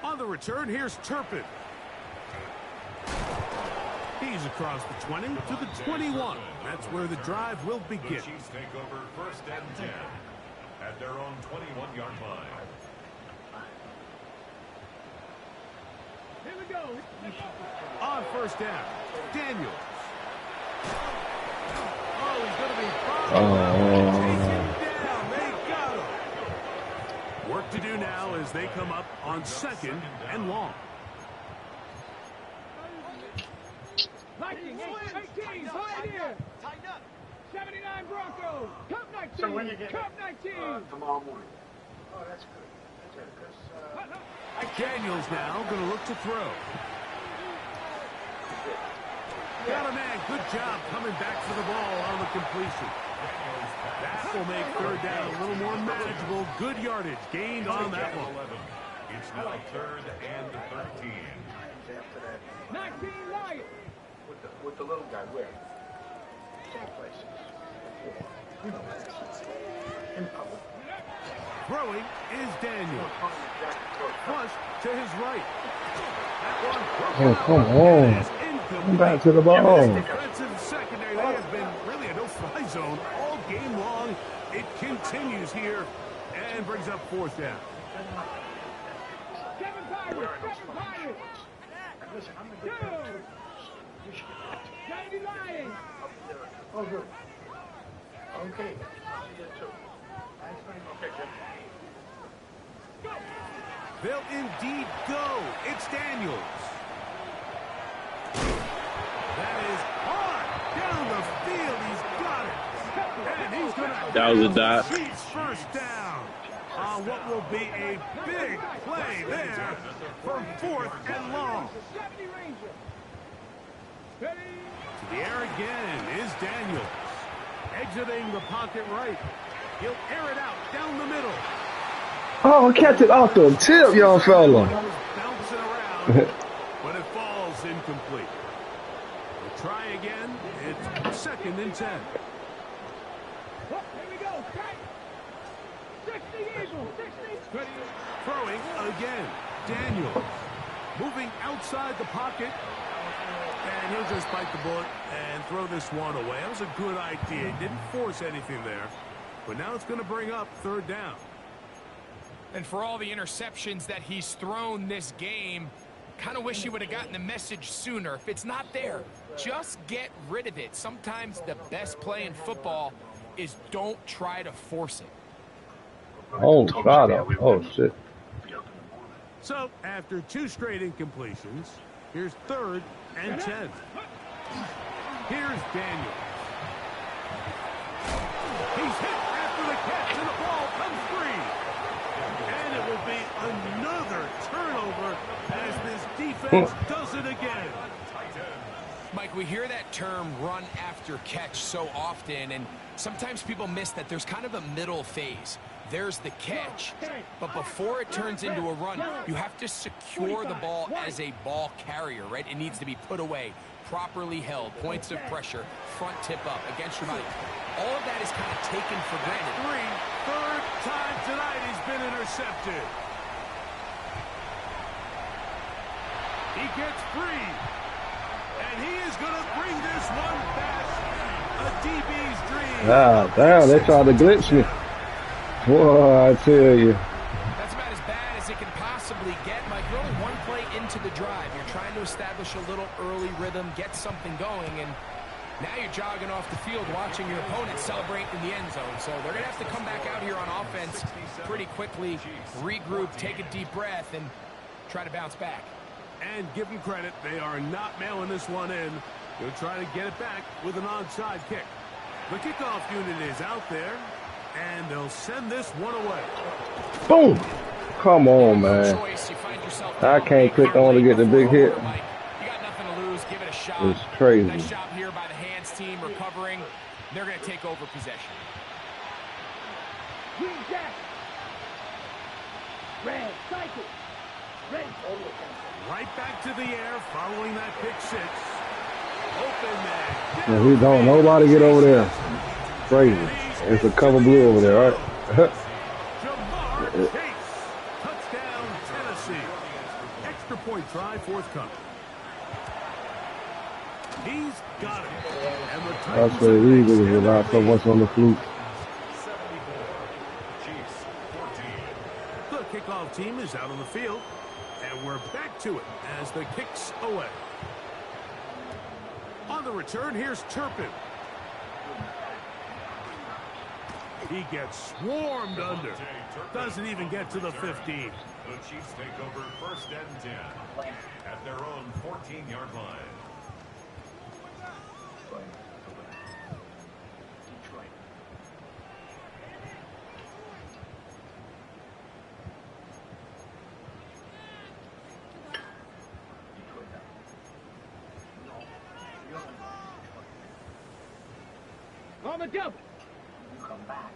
On the return, here's Turpin. He's across the 20 to the 21. That's where the drive will begin. The Chiefs take over 1st and 10 at their own 21-yard line. Here we go. On 1st down, Daniels. Oh, he's going to be followed. Take him down. They got him. Work to do now as they come up on 2nd and long. Viking, 18, right here. Tighten up. 79 Broncos. Cup 19. So when you get Cup 19. Tomorrow morning. Oh, that's good. Because Daniels now going to look to throw. Got a man. Good job coming back for the ball on the completion. That will make 3rd down a little more manageable. Good yardage gained on that one. It's now 3rd and 13. 19 Lions. With the little guy, where? same places. You know, in public. Throwing is Daniel. Flush to his right. That one. Oh, come on. Come back to the ball. Defensive secondary, they have been really a no-fly zone all game long. It continues here and brings up 4th down. 7 Pirates. Listen, I'm going to get that too. You should get that too. 90 Lions. Oh, good. Okay. I'll see you too. Thanks very much. Okay, Jim. They'll indeed go. It's Daniels. That is hard down the field. He's got it. And he's going to That was a dot. Chiefs 1st down on what will be a big play there for 4th and long. 70 Rangers. To the air again is Daniels. Exiting the pocket right. He'll air it out down the middle. Oh, catch it off the tip, young fella. Bouncing around, but it falls incomplete. We'll try again. It's 2nd and 10. Throwing again. Daniels. Moving outside the pocket. And he'll just bite the bullet and throw this one away. That was a good idea. He didn't force anything there. But now it's going to bring up third down. And for all the interceptions that he's thrown this game, kind of wish he would have gotten the message sooner. If it's not there, just get rid of it. Sometimes the best play in football is don't try to force it. Oh, shot up. Oh, shit. So, after 2 straight incompletions, here's 3rd and 10. Here's Daniels. He's hit after the catch, and the ball comes free. And it will be another turnover as this defense does it again. Mike, we hear that term run after catch so often, and sometimes people miss that there's kind of a middle phase. There's the catch, but before it turns into a run, you have to secure the ball as a ball carrier, right? It needs to be put away, properly held, points of pressure, front tip up against your body. All of that is kind of taken for granted. Third time tonight he's been intercepted. He gets free, and he is going to bring this one back. A DB's dream. Ah, damn, they tried to glitch me. Boy, I tell you. That's about as bad as it can possibly get, Mike. You're only one play into the drive. You're trying to establish a little early rhythm, get something going, and now you're jogging off the field watching your opponent celebrate in the end zone. So they're going to have to come back out here on offense pretty quickly, regroup, take a deep breath, and try to bounce back. And give them credit, they are not mailing this one in. They'll try to get it back with an onside kick. The kickoff unit is out there, and they'll send this one away. Boom! Come on, man. I can't click on to get the big hit. You got nothing to lose. Give it a shot. It's crazy. Nice job here by the hands team recovering. They're going to take over possession. Green jack. Red cycle. Red. Right back to the air following that pick 6. Open man. No, he don't. Nobody get over there. Crazy. It's a cover blue over there, right? Jamar Chase. Touchdown, Tennessee. Extra point try forthcoming. He's got it. And the That's what the Eagles rely so much on the fluke. The kickoff team is out on the field. And we're back to it as the kick's away. On the return, here's Turpin. He gets swarmed under. Doesn't even get to the 15. The Chiefs take over 1st and 10 at their own 14-yard line. On the double. Come back.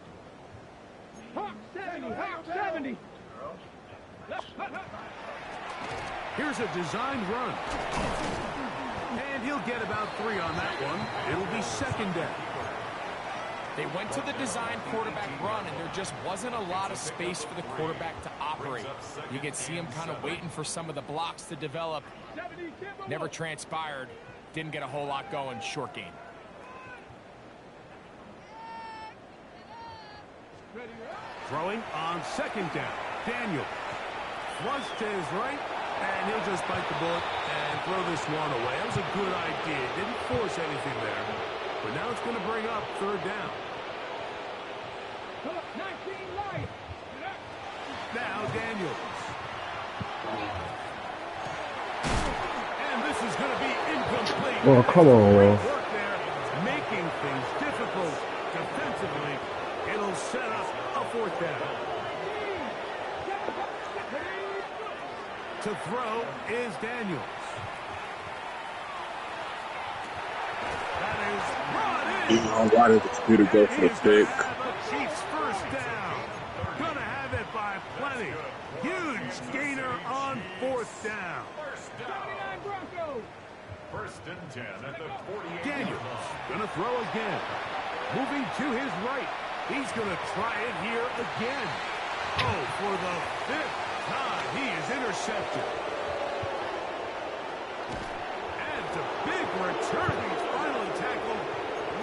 Hawk 70. Hawk 70. Here's a designed run. And he'll get about 3 on that one. It'll be 2nd down. They went to the design quarterback run, and there just wasn't a lot of space for the quarterback to operate. You can see him kind of waiting for some of the blocks to develop. Never transpired. Didn't get a whole lot going. Short game. Throwing on 2nd down. Daniel. Flush to his right, and he'll just bite the bullet and throw this one away. That was a good idea. Didn't force anything there. But now it's going to bring up 3rd down. Now Daniels. And this is going to be incomplete. Oh, come on, man. Work there, making things difficult defensively. It'll set up a 4th down. To throw is Daniels. That is brought in. Why did the computer go for the pick? Chiefs 1st down. Gonna have it by plenty. Huge gainer on 4th down. 1st and 10 at the 48. Daniels gonna throw again. Moving to his right. He's gonna try it here again. Oh, for the 5th time, he is intercepted. And a big return. He's finally tackled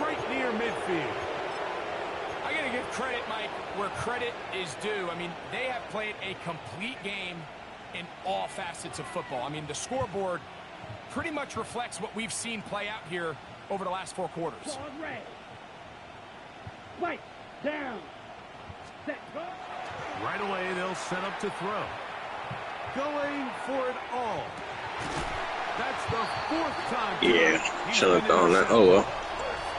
right near midfield. I got to give credit, Mike, where credit is due. I mean, they have played a complete game in all facets of football. I mean, the scoreboard pretty much reflects what we've seen play out here over the last 4 quarters. Fight down. Set. Right away, they'll set up to throw. Going for it all. That's the 4th time. Yeah, should have thrown that. Oh, well.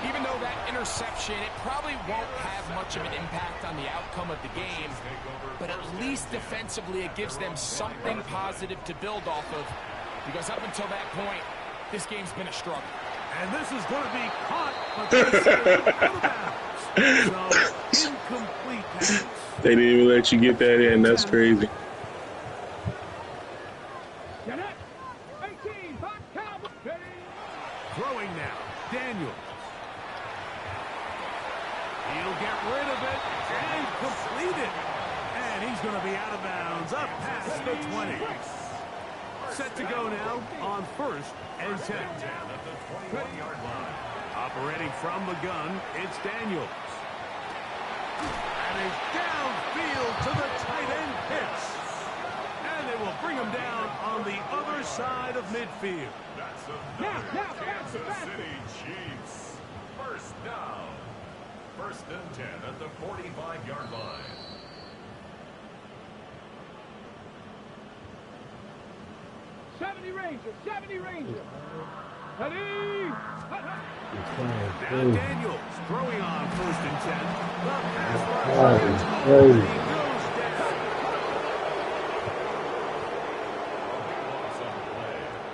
Even though that interception, it probably won't have much of an impact on the outcome of the game, but at least defensively it gives them something positive to build off of, because up until that point, this game's been a struggle. And this is going to be caught, but they say out of bounds. So, incomplete pass. They didn't even let you get that in. That's crazy. Throwing now, Daniel. He'll get rid of it and complete it. And he's going to be out of bounds up past the 20. Set to go now on 1st and 10. Operating from the gun, it's Daniels. And he's downfield to the tight end pitch. And they will bring him down on the other side of midfield. Kansas City Chiefs. First down. 1st and 10 at the 45-yard line. '70 Ranger. Ready? Now Daniels throwing on 1st and 10. The pass rush goes down.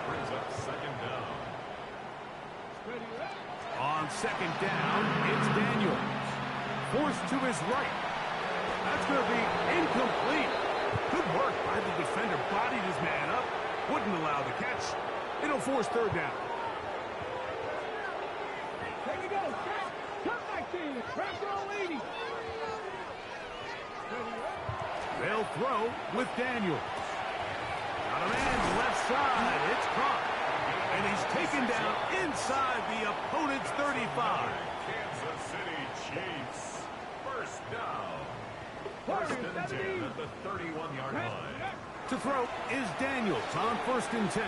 Brings up 2nd down. On 2nd down, it's Daniels. Forced to his right. That's going to be incomplete. Good work by the defender. Bodied his man up. Wouldn't allow the catch. It'll force 3rd down. Here we go. Come back in. Pressure on 80. They'll throw with Daniels. Got a man left side. It's caught. And he's taken down inside the opponent's 35. Kansas City Chiefs. First down. 1st and 10 at the 31-yard line. To throw is Daniels on 1st and 10.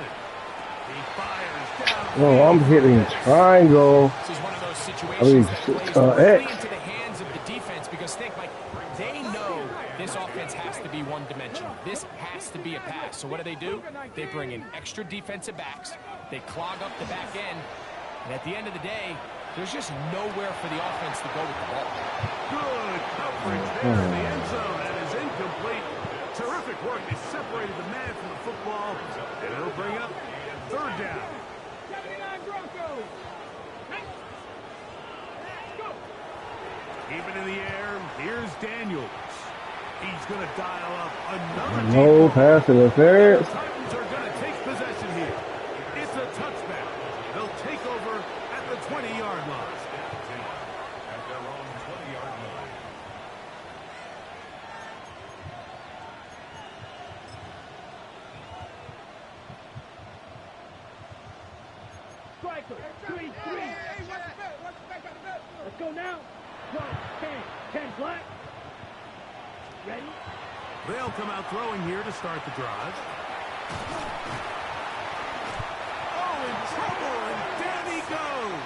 He fires down. Oh, I'm hitting triangle. This is one of those situations that plays directly X. into the hands of the defense, because think, Mike, they know this offense has to be one-dimensional. This has to be a pass. So what do? They bring in extra defensive backs. They clog up the back end. And at the end of the day, there's just nowhere for the offense to go with the ball. Good coverage there in the end zone. That is incomplete. Terrific work. They separated the man from the football. And it'll bring up 3rd down. 79 Broncos. Go. Keep it in the air. Here's Daniels. He's going to dial up another. No pass interference. The Titans are going to take possession here. It's a touchback. They'll take over at the 20-yard line. At their own 20-yard line. Striker. 3-3. Let's go now. 10 black. Ready? They'll come out throwing here to start the drive. Oh, in trouble, and down he goes.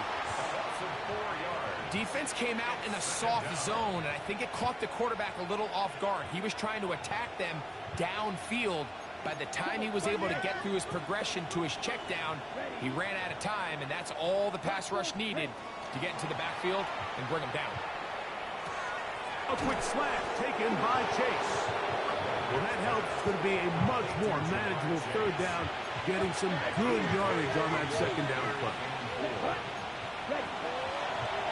Defense came out in a soft zone, and I think it caught the quarterback a little off guard. He was trying to attack them downfield. By the time he was able to get through his progression to his check down, he ran out of time, and that's all the pass rush needed to get into the backfield and bring him down. A quick slant taken by Chase. Well, that helps. It's going to be a much more manageable 3rd down, getting some good yardage on that 2nd down play.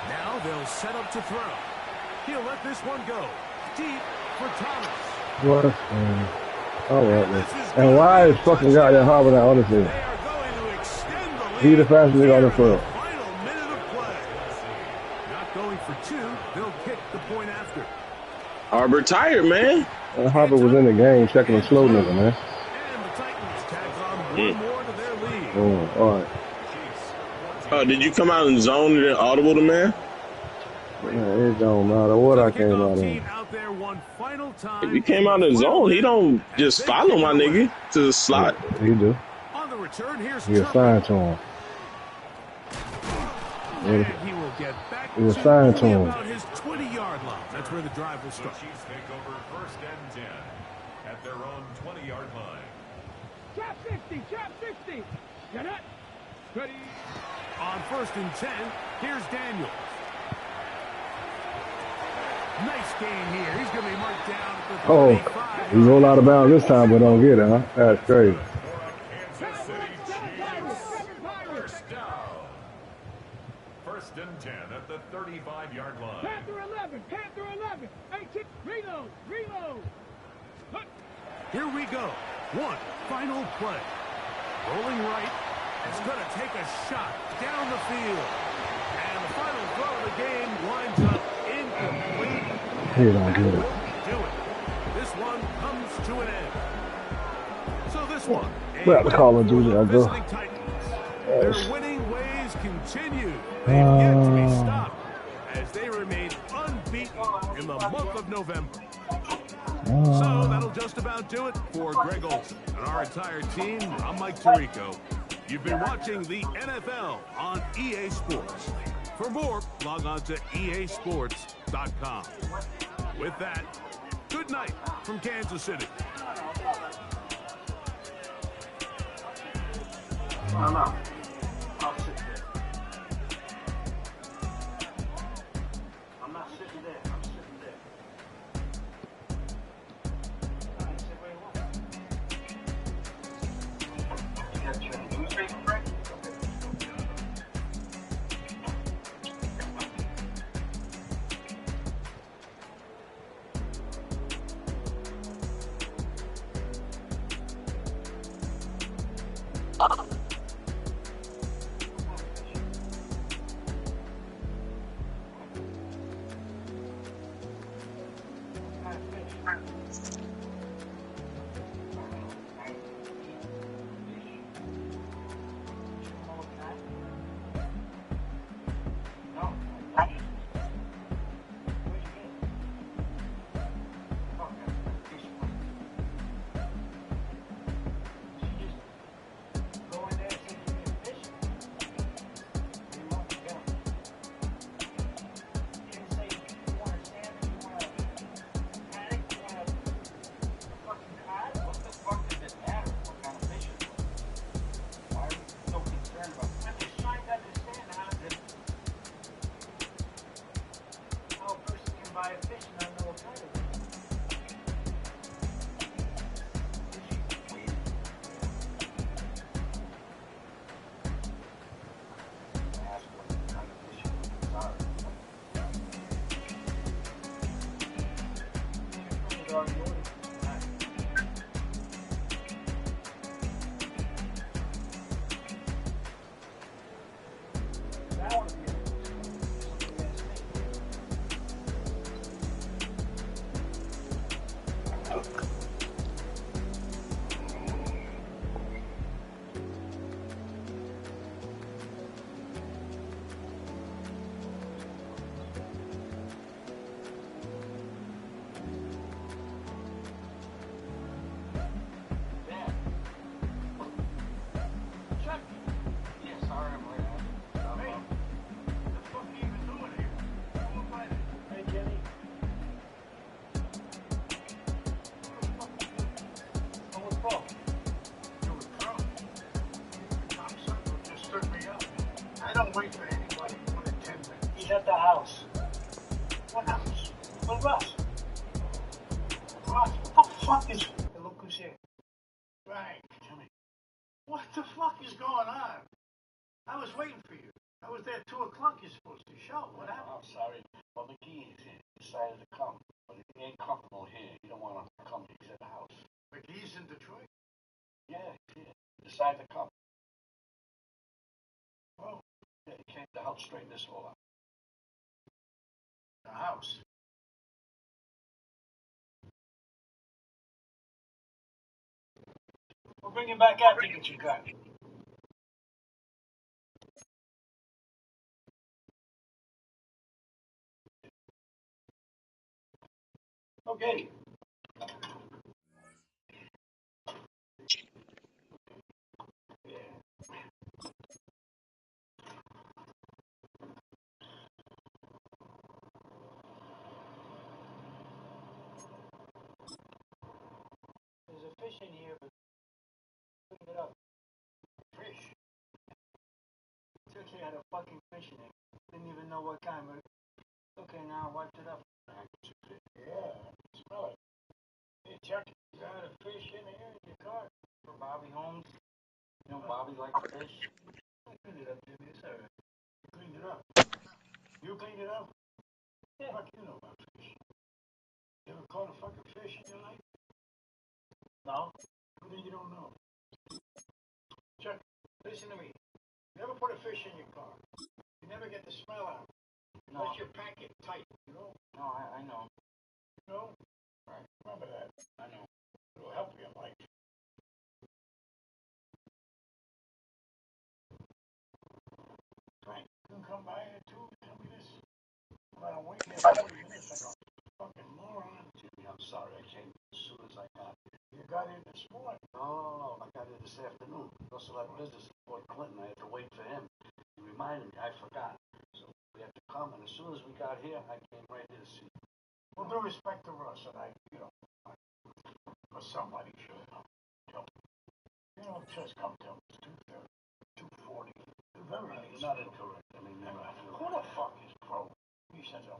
Now they'll set up to throw. He'll let this one go. Deep for Thomas. What? Oh, well. And why is fucking goddamn Harvard out on the field? They are going to extend the lead. He's the fastest nigga on the field. Final minute of play. Not going for 2. They'll kick the point after. Arbor tired, man. Harper was in the game checking the slow nigga, man. And the Titans tack on one more to their lead. Oh, all right. Did you come out in zone and then audible the man? Man, it don't matter what I came out in. Out there one final time If he came out in zone, he don't just follow my nigga to the slot. He do. On the return, here's He assigned to him. And he will get back He assigned to him. about his 20-yard line. That's where the drive will start. The Chiefs take over 1st and 10 at their own 20-yard line. Trap 60, trap 60. Get it. Ready. On 1st and 10, here's Daniels. Nice game here. He's going to be marked down at the 35. He rolled out of bounds this time, but don't get it, huh? That's crazy. Kansas City Chiefs. 1st down. 1st and 10 at the 35-yard line. Panther 11, Panther 11. 18, reload, reload. Look. Here we go. One final play. Rolling right. It's going to take a shot down the field. And the final throw of the game winds up incomplete. He don't get it. Do it. This one comes to an end. So this one. Well, the Call of Duty, I go. Their winning ways continue. They've yet to be stopped as they remain unbeaten in the month of November. So that'll just about do it for Greg Olson and our entire team. I'm Mike Tirico. You've been watching the NFL on EA Sports. For more, log on to easports.com. With that, good night from Kansas City. No. I'll sit there. I'm not sitting there. I'm sitting there. I can sit where you want. You got your newspaper break? Wait for anybody more than 10 minutes. He's at the house. What house? With Russ. Russ, what the fuck is... Hey, look who's here. Right, Jimmy. What the fuck is going on? I was waiting for you. I was there at 2 o'clock. You're supposed to show. What happened? I'm sorry. Well, McGee is here. He decided to come. But he ain't comfortable here. He don't want to come. He's at the house. McGee's in Detroit? Yeah, he's here. He decided to come. Oh. Yeah, he came to help straighten this all out. The house. We'll bring him back after you get your gun. Okay. There's a fish in here, but clean it up. Fish? Seriously, had a fucking fish in it. Didn't even know what kind, but okay, now I wiped it up. Yeah, smell it. Hey, Chuck, you got a fish in here in your car? For Bobby Holmes. You know Bobby likes fish. I cleaned it up, Jimmy. It's alright. You cleaned it up. You cleaned it up? Yeah. Fuck, you know about fish. You ever caught a fucking fish in your life? No. Then you don't know. Chuck, listen to me. You never put a fish in your car. You never get the smell out. No. Unless you pack it tight, you know? No, I know. You know? Right. Remember that. I know. It'll help you in life. Frank, you can come by here too and tell me this. Well, I'm waiting here 40 minutes ago. Fucking moron. Jimmy, I'm sorry. I came as soon as I got here. You got in this morning? No. I got in this afternoon. Also had business at Fort Clinton. I had to wait for him. He reminded me. I forgot. So we had to come, and as soon as we got here, I came right here to see you. With due respect to Russ, and for somebody should have just come to him. It's 2:30, 2:40. Very nice. You're not incorrect. I mean, never. Who the fuck is Pro? He says a